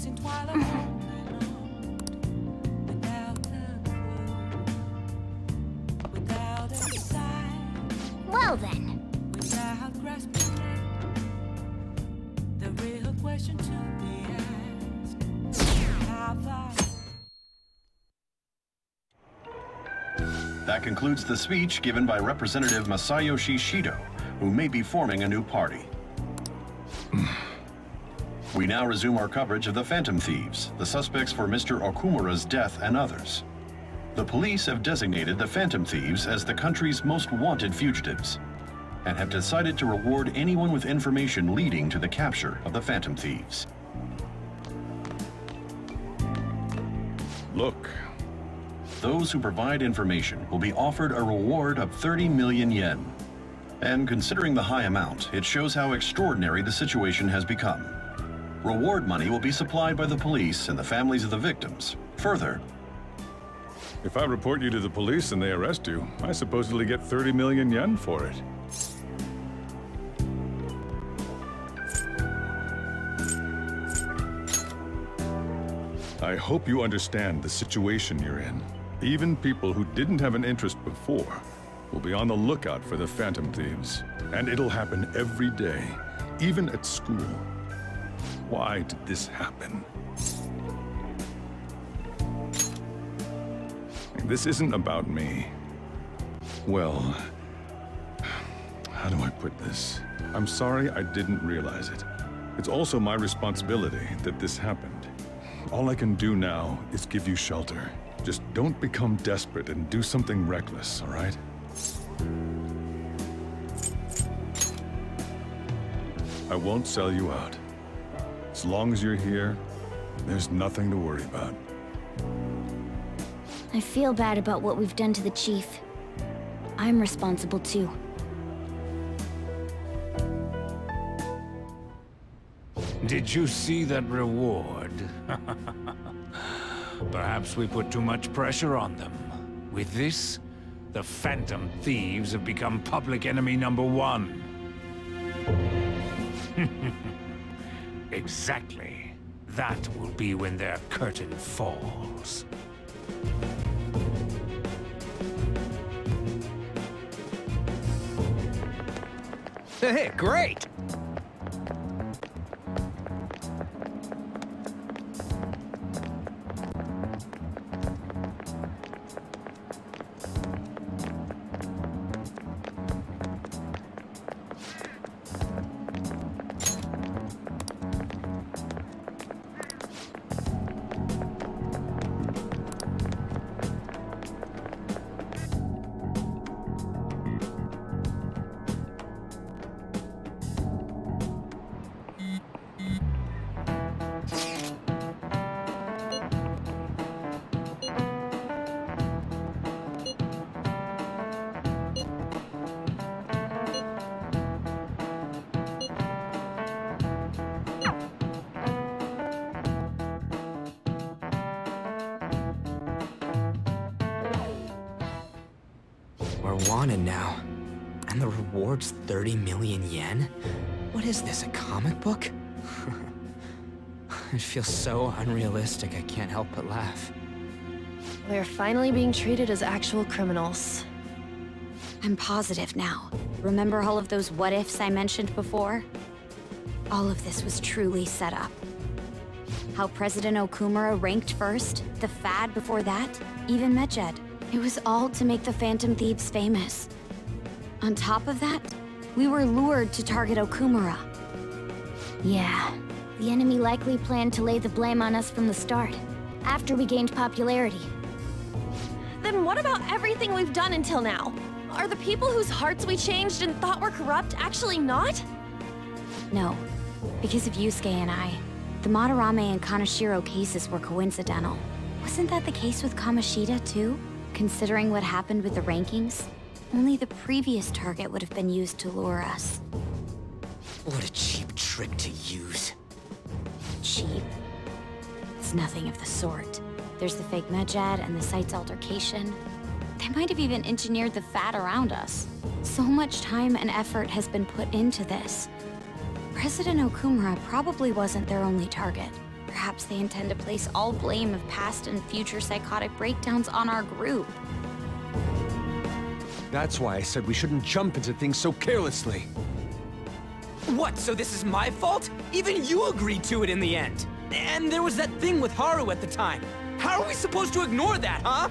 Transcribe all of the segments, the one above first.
chasing twilight all night long, without a clue, without a sign, Well then. without grasping the real question to be asked. How far? That concludes the speech given by Representative Masayoshi Shido, who may be forming a new party. We now resume our coverage of the Phantom Thieves, the suspects for Mr. Okumura's death and others. The police have designated the Phantom Thieves as the country's most wanted fugitives, and have decided to reward anyone with information leading to the capture of the Phantom Thieves. Look. Those who provide information will be offered a reward of 30 million yen. And considering the high amount, it shows how extraordinary the situation has become. Reward money will be supplied by the police and the families of the victims. Further, If I report you to the police and they arrest you, I supposedly get 30 million yen for it. I hope you understand the situation you're in. Even people who didn't have an interest before will be on the lookout for the Phantom Thieves. And it'll happen every day, even at school. Why did this happen? This isn't about me. Well, how do I put this? I'm sorry I didn't realize it. It's also my responsibility that this happened. All I can do now is give you shelter. Just don't become desperate and do something reckless, all right? I won't sell you out. As long as you're here, there's nothing to worry about. I feel bad about what we've done to the chief. I'm responsible too. Did you see that reward? Perhaps we put too much pressure on them. With this, the Phantom Thieves have become public enemy #1. Exactly. That will be when their curtain falls. Hey, great! We're wanted now. And the reward's 30 million yen? What is this, a comic book? It feels so unrealistic, I can't help but laugh. We're finally being treated as actual criminals. I'm positive now. Remember all of those what-ifs I mentioned before? All of this was truly set up. How President Okumura ranked first, the Fad before that, even Medjed. It was all to make the Phantom Thieves famous. On top of that, we were lured to target Okumura. Yeah, the enemy likely planned to lay the blame on us from the start, after we gained popularity. Then what about everything we've done until now? Are the people whose hearts we changed and thought were corrupt actually not? No, because of Yusuke and I, the Madarame and Kaneshiro cases were coincidental. Wasn't that the case with Kamoshida too? Considering what happened with the rankings, only the previous target would have been used to lure us. What a cheap trick to use. Cheap? It's nothing of the sort. There's the fake Medjed and the site's altercation. They might have even engineered the Fad around us. So much time and effort has been put into this. President Okumura probably wasn't their only target. Perhaps they intend to place all blame of past and future psychotic breakdowns on our group. That's why I said we shouldn't jump into things so carelessly. What, so this is my fault? Even you agreed to it in the end. And there was that thing with Haru at the time. How are we supposed to ignore that, huh?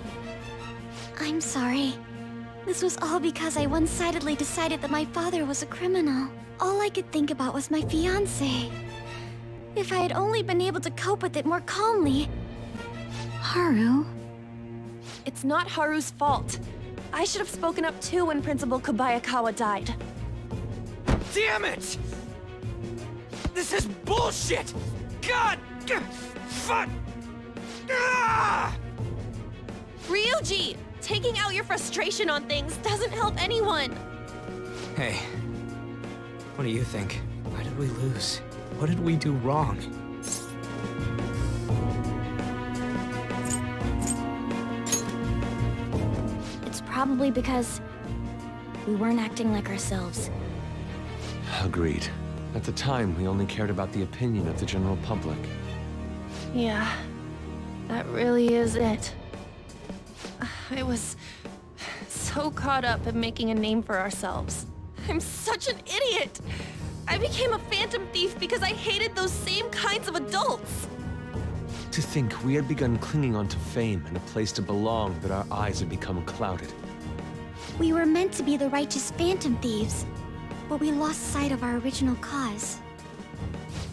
I'm sorry. This was all because I one-sidedly decided that my father was a criminal. All I could think about was my fiancé. If I had only been able to cope with it more calmly... Haru? It's not Haru's fault. I should have spoken up too when Principal Kobayakawa died. Damn it! This is bullshit! God! Fuck! Ah! Ryuji! Taking out your frustration on things doesn't help anyone! Hey, what do you think? Why did we lose? What did we do wrong? It's probably because we weren't acting like ourselves. Agreed. At the time, we only cared about the opinion of the general public. Yeah, that really is it. I was so caught up in making a name for ourselves. I'm such an idiot! I became a phantom thief because I hated those same kinds of adults! To think we had begun clinging onto fame and a place to belong that our eyes had become clouded. We were meant to be the righteous phantom thieves, but we lost sight of our original cause.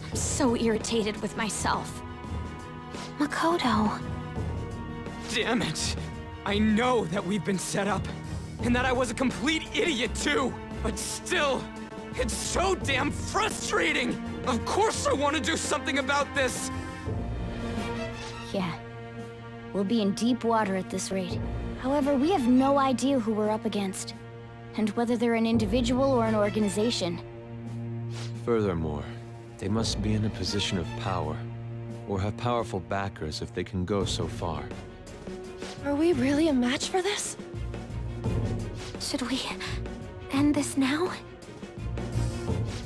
I'm so irritated with myself. Makoto. Damn it! I know that we've been set up, and that I was a complete idiot too! But still, it's so damn frustrating! Of course I want to do something about this! Yeah. We'll be in deep water at this rate. However, we have no idea who we're up against, and whether they're an individual or an organization. Furthermore, they must be in a position of power, or have powerful backers if they can go so far. Are we really a match for this? Should we end this now?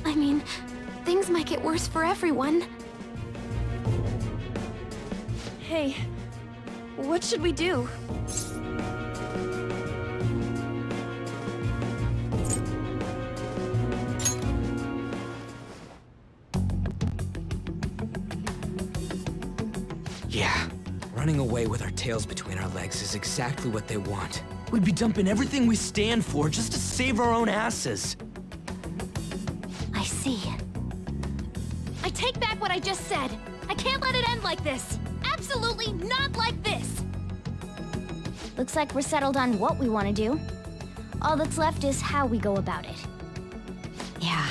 I mean, things might get worse for everyone. Hey, what should we do? Yeah, running away with our tails between our legs is exactly what they want. We'd be dumping everything we stand for just to save our own asses. I see. I take back what I just said. I can't let it end like this. Absolutely not like this! Looks like we're settled on what we want to do. All that's left is how we go about it. Yeah.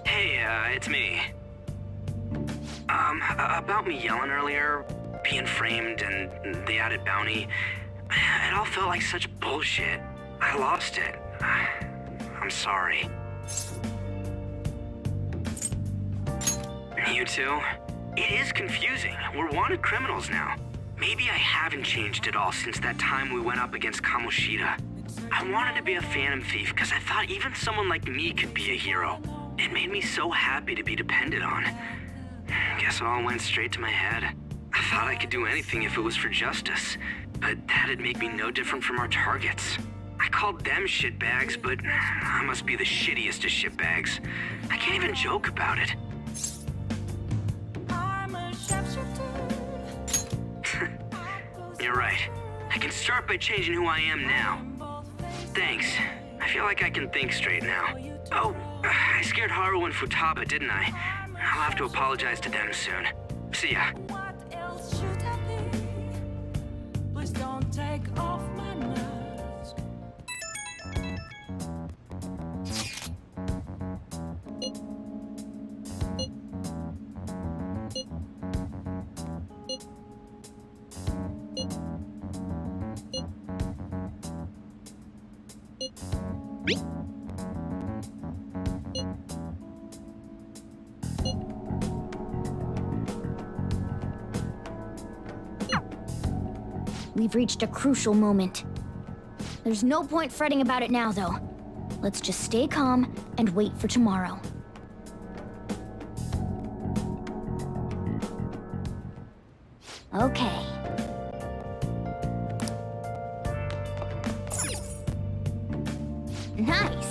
Hey, it's me. About me yelling earlier, being framed, and the added bounty, it all felt like such bullshit. I lost it. I'm sorry. You too? It is confusing. We're wanted criminals now. Maybe I haven't changed at all since that time we went up against Kamoshida. I wanted to be a phantom thief because I thought even someone like me could be a hero. It made me so happy to be depended on. Guess it all went straight to my head. I thought I could do anything if it was for justice, but that'd make me no different from our targets. I called them shitbags, but I must be the shittiest of shitbags. I can't even joke about it. I'm a sharpshooter. You're right. I can start by changing who I am now. Thanks. I feel like I can think straight now. Oh, I scared Haru and Futaba, didn't I? I'll have to apologize to them soon. See ya. What else should I be? Please don't take off my mask. We've reached a crucial moment. There's no point fretting about it now, though. Let's just stay calm and wait for tomorrow. Okay. Nice!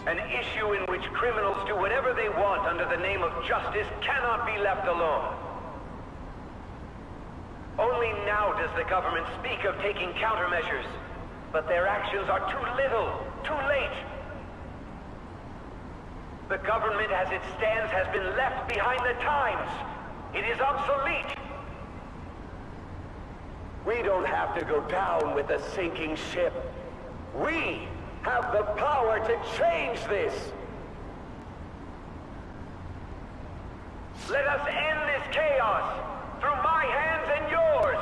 An issue in which criminals do whatever they want under the name of justice cannot be left alone. Only now does the government speak of taking countermeasures, but their actions are too little, too late. The government as it stands has been left behind the times. It is obsolete. We don't have to go down with the sinking ship. We have the power to change this. Let us end this chaos through my hands and yours.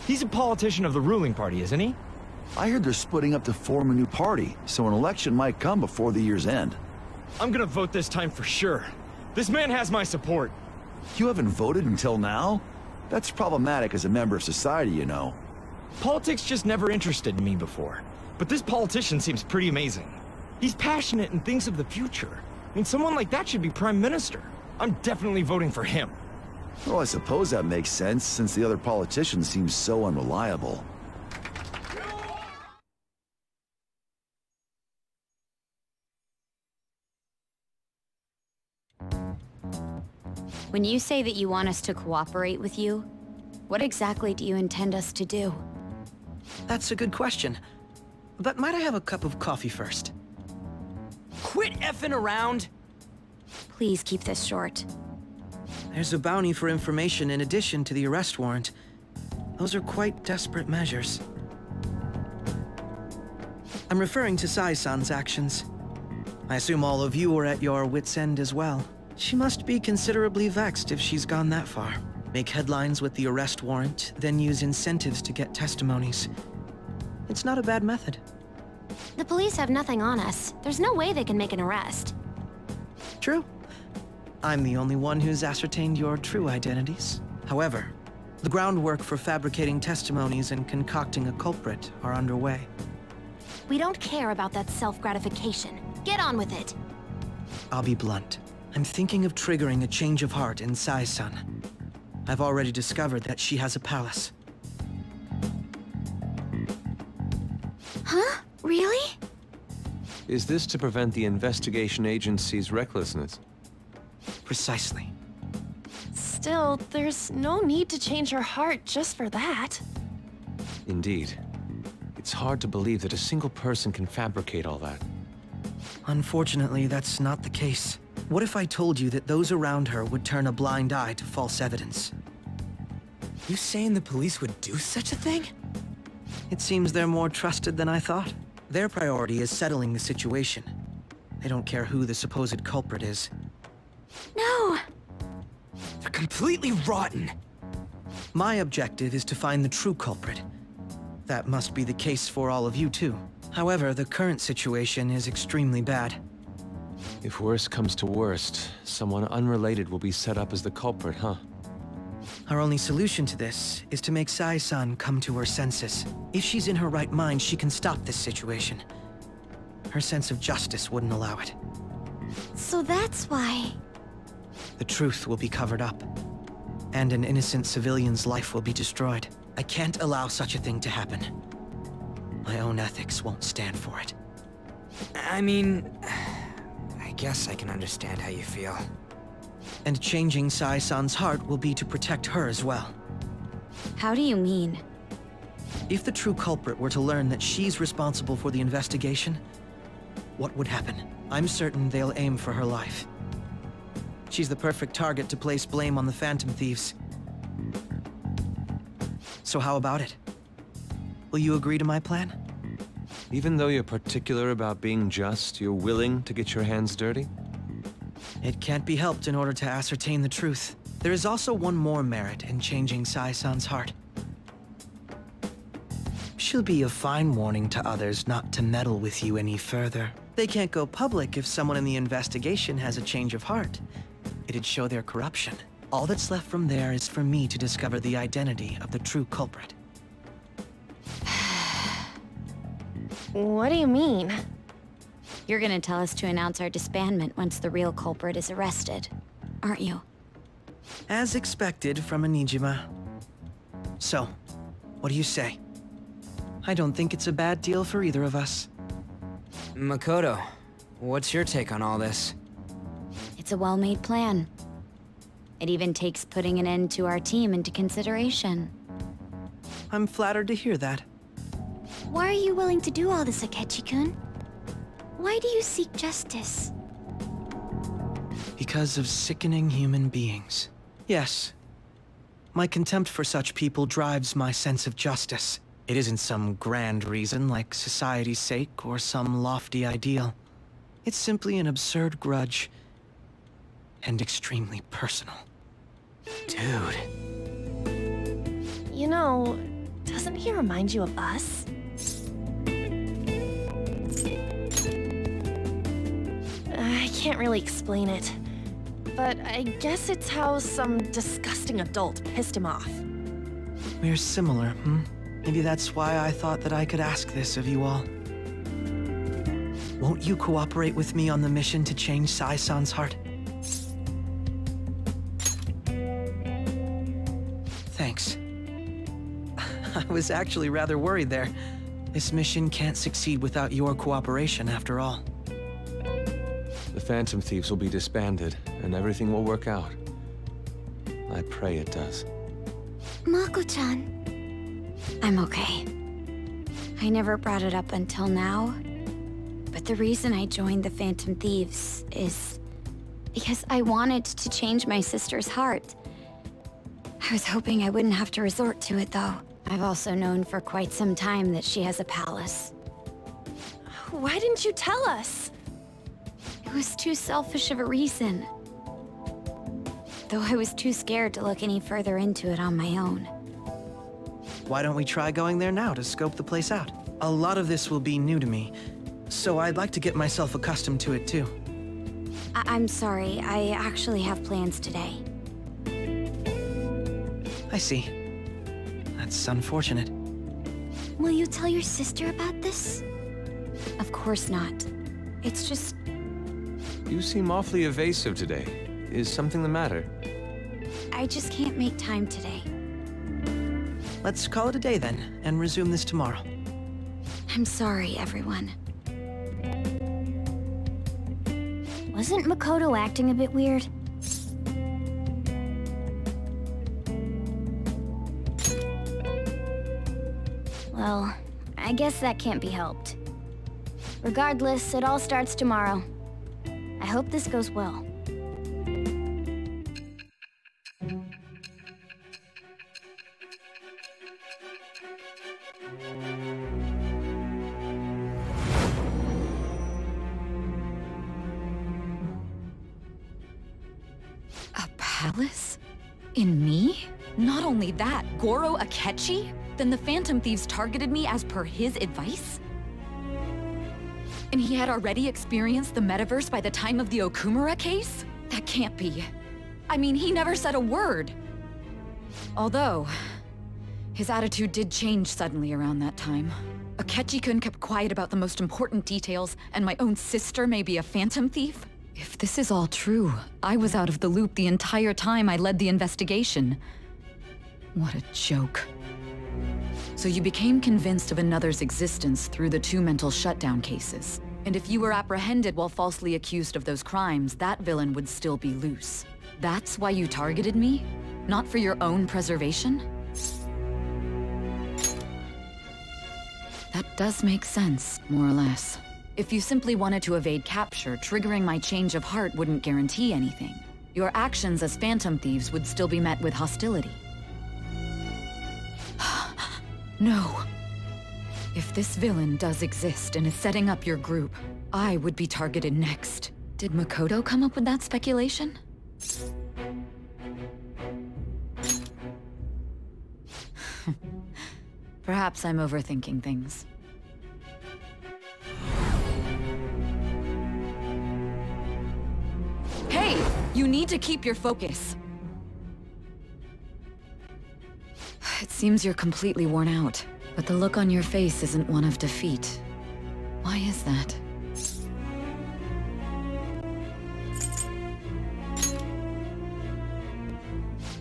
He's a politician of the ruling party, isn't he? I heard they're splitting up to form a new party, so an election might come before the year's end. I'm gonna vote this time for sure. This man has my support. You haven't voted until now? That's problematic as a member of society, you know. Politics just never interested me before. But this politician seems pretty amazing. He's passionate and thinks of the future. I mean, someone like that should be prime minister. I'm definitely voting for him. Well, I suppose that makes sense, since the other politicians seem so unreliable. When you say that you want us to cooperate with you, what exactly do you intend us to do? That's a good question. But might I have a cup of coffee first? Quit effing around! Please keep this short. There's a bounty for information in addition to the arrest warrant. Those are quite desperate measures. I'm referring to Sai-san's actions. I assume all of you are at your wits' end as well. She must be considerably vexed if she's gone that far. Make headlines with the arrest warrant, then use incentives to get testimonies. It's not a bad method. The police have nothing on us. There's no way they can make an arrest. True. I'm the only one who's ascertained your true identities. However, the groundwork for fabricating testimonies and concocting a culprit are underway. We don't care about that self-gratification. Get on with it. I'll be blunt. I'm thinking of triggering a change of heart in Sai-san. I've already discovered that she has a palace. Huh? Really? Is this to prevent the investigation agency's recklessness? Precisely. Still, there's no need to change her heart just for that. Indeed. It's hard to believe that a single person can fabricate all that. Unfortunately, that's not the case. What if I told you that those around her would turn a blind eye to false evidence? You saying the police would do such a thing? It seems they're more trusted than I thought. Their priority is settling the situation. They don't care who the supposed culprit is. No! They're completely rotten. My objective is to find the true culprit. That must be the case for all of you too. However, the current situation is extremely bad. If worst comes to worst, someone unrelated will be set up as the culprit, huh? Our only solution to this is to make Sai-san come to her senses. If she's in her right mind, she can stop this situation. Her sense of justice wouldn't allow it. So that's why... The truth will be covered up, and an innocent civilian's life will be destroyed. I can't allow such a thing to happen. My own ethics won't stand for it. I mean... I guess I can understand how you feel. And changing Sai-san's heart will be to protect her as well. How do you mean? If the true culprit were to learn that she's responsible for the investigation, what would happen? I'm certain they'll aim for her life. She's the perfect target to place blame on the Phantom Thieves. So how about it? Will you agree to my plan? Even though you're particular about being just, you're willing to get your hands dirty? It can't be helped in order to ascertain the truth. There is also one more merit in changing Sai-san's heart. She'll be a fine warning to others not to meddle with you any further. They can't go public if someone in the investigation has a change of heart. It'd show their corruption. All that's left from there is for me to discover the identity of the true culprit. What do you mean? You're gonna tell us to announce our disbandment once the real culprit is arrested, aren't you? As expected from a Niijima. So, what do you say? I don't think it's a bad deal for either of us. Makoto, what's your take on all this? It's a well-made plan. It even takes putting an end to our team into consideration. I'm flattered to hear that. Why are you willing to do all this, Akechi-kun? Why do you seek justice? Because of sickening human beings. Yes. My contempt for such people drives my sense of justice. It isn't some grand reason like society's sake or some lofty ideal. It's simply an absurd grudge. And extremely personal. Dude. You know, doesn't he remind you of us? I can't really explain it, but I guess it's how some disgusting adult pissed him off. We're similar, hmm? Maybe that's why I thought that I could ask this of you all. Won't you cooperate with me on the mission to change Sai-san's heart? Thanks. I was actually rather worried there. This mission can't succeed without your cooperation, after all. The Phantom Thieves will be disbanded, and everything will work out. I pray it does. Mako-chan. I'm okay. I never brought it up until now, but the reason I joined the Phantom Thieves is because I wanted to change my sister's heart. I was hoping I wouldn't have to resort to it, though. I've also known for quite some time that she has a palace. Why didn't you tell us? It was too selfish of a reason. Though I was too scared to look any further into it on my own. Why don't we try going there now to scope the place out? A lot of this will be new to me, so I'd like to get myself accustomed to it too. I'm sorry, I actually have plans today. I see. That's unfortunate. Will you tell your sister about this? Of course not. It's just... You seem awfully evasive today. Is something the matter? I just can't make time today. Let's call it a day then, and resume this tomorrow. I'm sorry, everyone. Wasn't Makoto acting a bit weird? Well, I guess that can't be helped. Regardless, it all starts tomorrow. I hope this goes well. A palace? In me? Not only that, Goro Akechi? Then the Phantom Thieves targeted me as per his advice? And he had already experienced the metaverse by the time of the Okumura case? That can't be. I mean, he never said a word. Although, his attitude did change suddenly around that time. Akechi-kun kept quiet about the most important details, and my own sister may be a Phantom Thief? If this is all true, I was out of the loop the entire time I led the investigation. What a joke. So you became convinced of another's existence through the 2 mental shutdown cases. And if you were apprehended while falsely accused of those crimes, that villain would still be loose. That's why you targeted me? Not for your own preservation? That does make sense, more or less. If you simply wanted to evade capture, triggering my change of heart wouldn't guarantee anything. Your actions as Phantom Thieves would still be met with hostility. No. If this villain does exist and is setting up your group, I would be targeted next. Did Makoto come up with that speculation? Perhaps I'm overthinking things. Hey! You need to keep your focus. It seems you're completely worn out, but the look on your face isn't one of defeat. Why is that?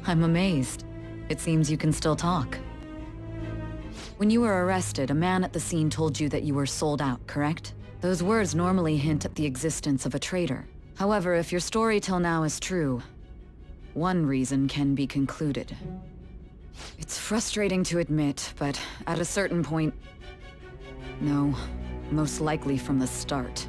I'm amazed. It seems you can still talk. When you were arrested, a man at the scene told you that you were sold out, correct? Those words normally hint at the existence of a traitor. However, if your story till now is true, one reason can be concluded. It's frustrating to admit, but at a certain point... No, most likely from the start.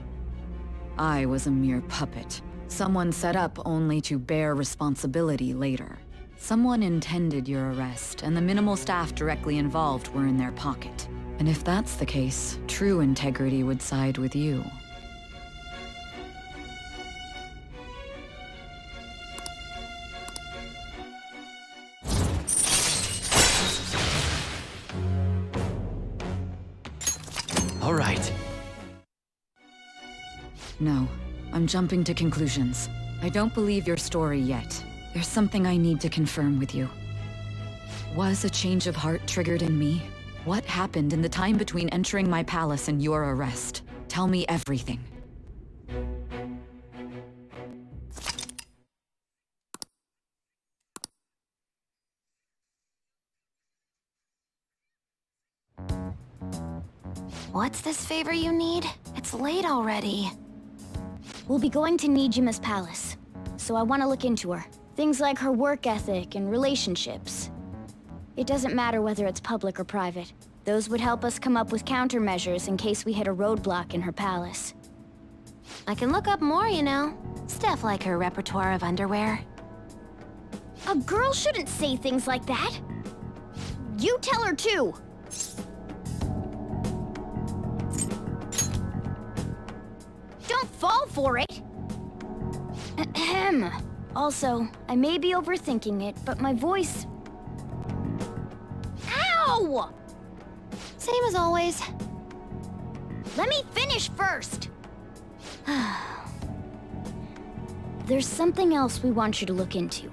I was a mere puppet. Someone set up only to bear responsibility later. Someone intended your arrest, and the minimal staff directly involved were in their pocket. And if that's the case, true integrity would side with you. All right. No, I'm jumping to conclusions. I don't believe your story yet. There's something I need to confirm with you. Was a change of heart triggered in me? What happened in the time between entering my palace and your arrest? Tell me everything. What's this favor you need? It's late already. We'll be going to Niijima's palace, so I want to look into her. Things like her work ethic and relationships. It doesn't matter whether it's public or private. Those would help us come up with countermeasures in case we hit a roadblock in her palace. I can look up more, you know. Stuff like her repertoire of underwear. A girl shouldn't say things like that. You tell her too. Don't fall for it! Ahem. Also, I may be overthinking it, but my voice... Ow! Same as always. Let me finish first! There's something else we want you to look into.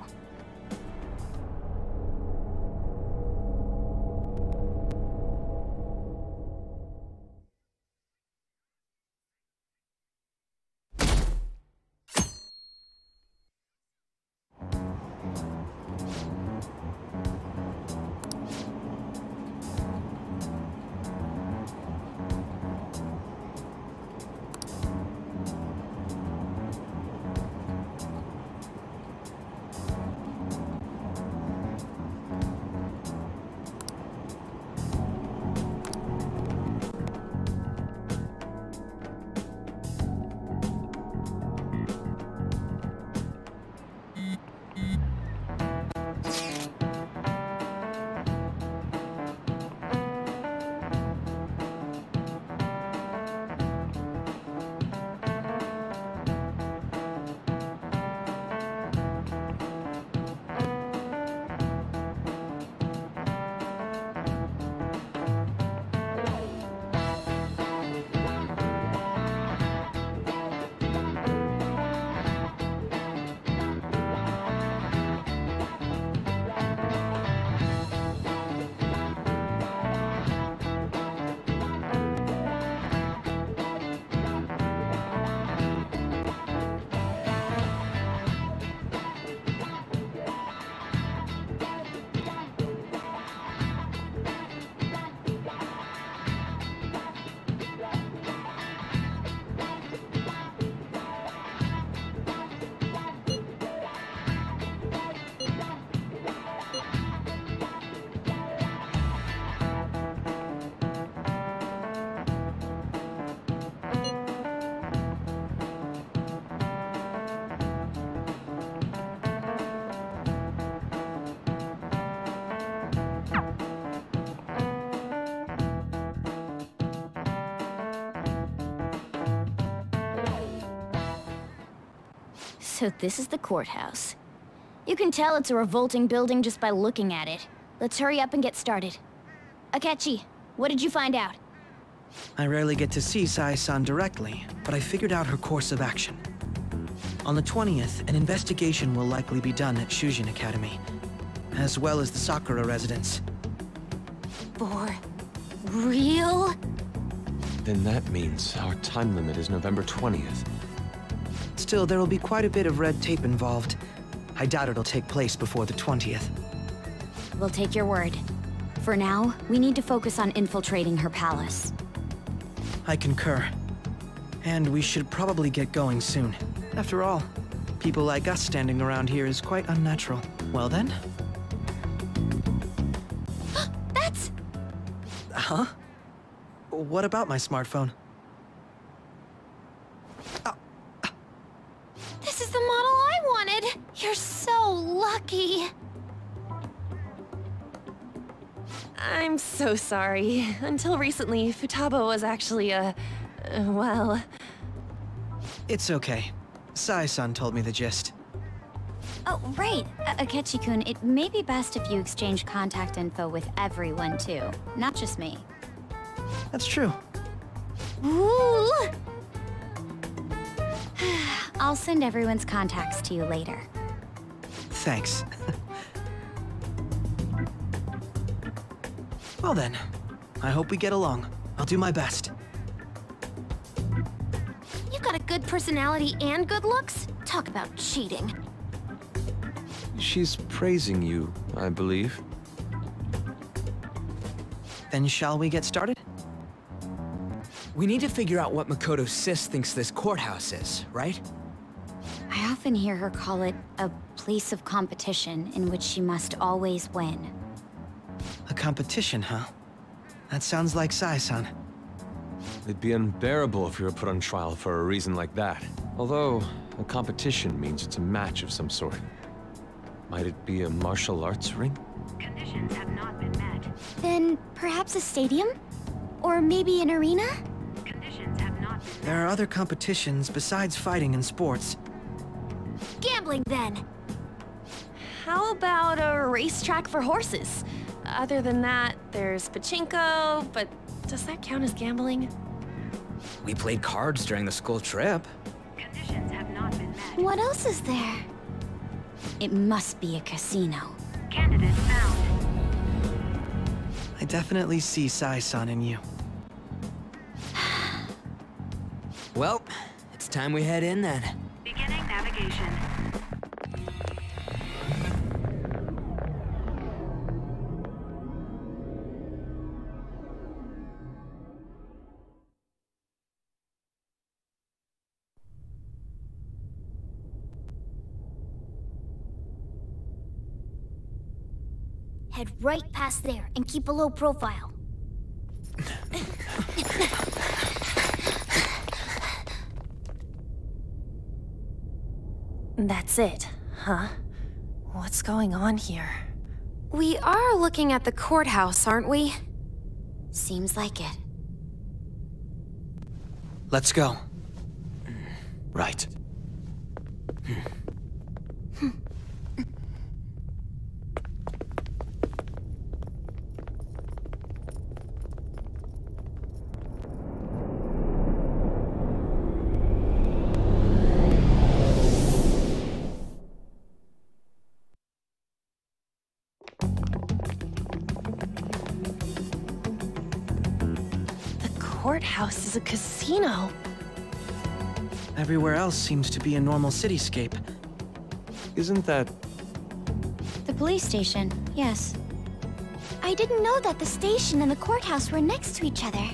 So this is the courthouse. You can tell it's a revolting building just by looking at it. Let's hurry up and get started. Akechi, what did you find out? I rarely get to see Sai-san directly, but I figured out her course of action. On the 20th, an investigation will likely be done at Shujin Academy, as well as the Sakura residence. For real? Then that means our time limit is November 20th. Still, there will be quite a bit of red tape involved. I doubt it'll take place before the 20th. We'll take your word. For now, we need to focus on infiltrating her palace. I concur. And we should probably get going soon. After all, people like us standing around here is quite unnatural. Well then? That's... Huh? What about my smartphone? This is the model I wanted! You're so lucky! I'm so sorry. Until recently, Futaba was actually well... It's okay. Sai-san told me the gist. Oh, right. Akechi-kun, it may be best if you exchange contact info with everyone, too. Not just me. That's true. Ooh! I'll send everyone's contacts to you later. Thanks. Well then, I hope we get along. I'll do my best. You got a good personality and good looks? Talk about cheating. She's praising you, I believe. Then shall we get started? We need to figure out what Makoto Sis thinks this courthouse is, right? I often hear her call it a place of competition in which she must always win. A competition, huh? That sounds like Sai-san. It'd be unbearable if you were put on trial for a reason like that. Although, a competition means it's a match of some sort. Might it be a martial arts ring? Conditions have not been met. Then perhaps a stadium? Or maybe an arena? Conditions have not been met. There are other competitions besides fighting and sports. Gambling, then. How about a racetrack for horses? Other than that, there's pachinko, but does that count as gambling? We played cards during the school trip. Conditions have not been met. What else is there? It must be a casino. Candidate found. I definitely see Sai-san in you. Well, it's time we head in then. Beginning navigation. Head right past there and keep a low profile. That's it, huh? What's going on here? We are looking at the courthouse, aren't we? Seems like it. Let's go. Right. Courthouse is a casino. Everywhere else seems to be a normal cityscape. Isn't that... The police station, yes. I didn't know that the station and the courthouse were next to each other.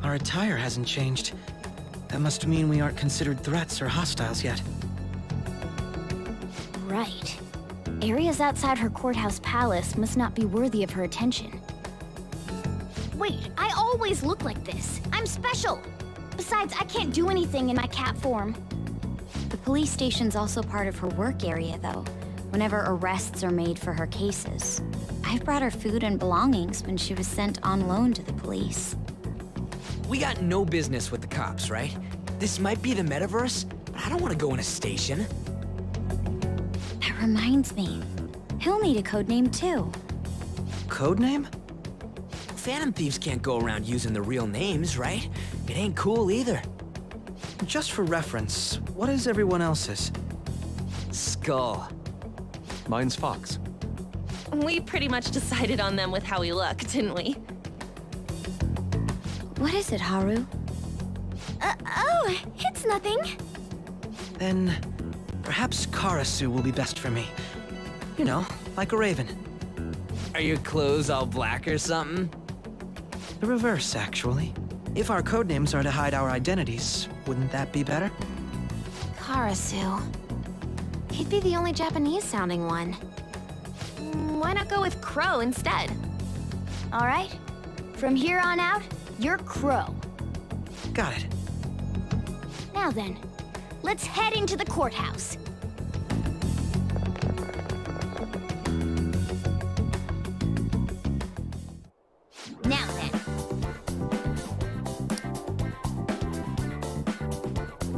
Our attire hasn't changed. That must mean we aren't considered threats or hostiles yet. Right. Areas outside her courthouse palace must not be worthy of her attention. Wait, I always look like this. I'm special! Besides, I can't do anything in my cat form. The police station's also part of her work area, though, whenever arrests are made for her cases. I've brought her food and belongings when she was sent on loan to the police. We got no business with the cops, right? This might be the metaverse, but I don't want to go in a station. That reminds me. He'll need a code name, too. Codename? Phantom Thieves can't go around using the real names, right? It ain't cool either. Just for reference, what is everyone else's? Skull. Mine's Fox. We pretty much decided on them with how we look, didn't we? What is it, Haru? Oh, it's nothing. Then perhaps Karasu will be best for me. You know, like a raven. Are your clothes all black or something? The reverse, actually. If our codenames are to hide our identities, wouldn't that be better? Karasu. He'd be the only Japanese-sounding one. Why not go with Crow instead? All right. From here on out, you're Crow. Got it. Now then, let's head into the courthouse. Now then.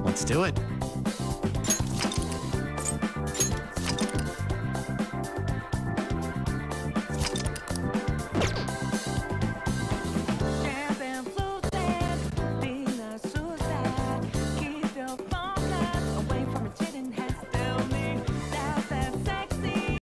Let's do it.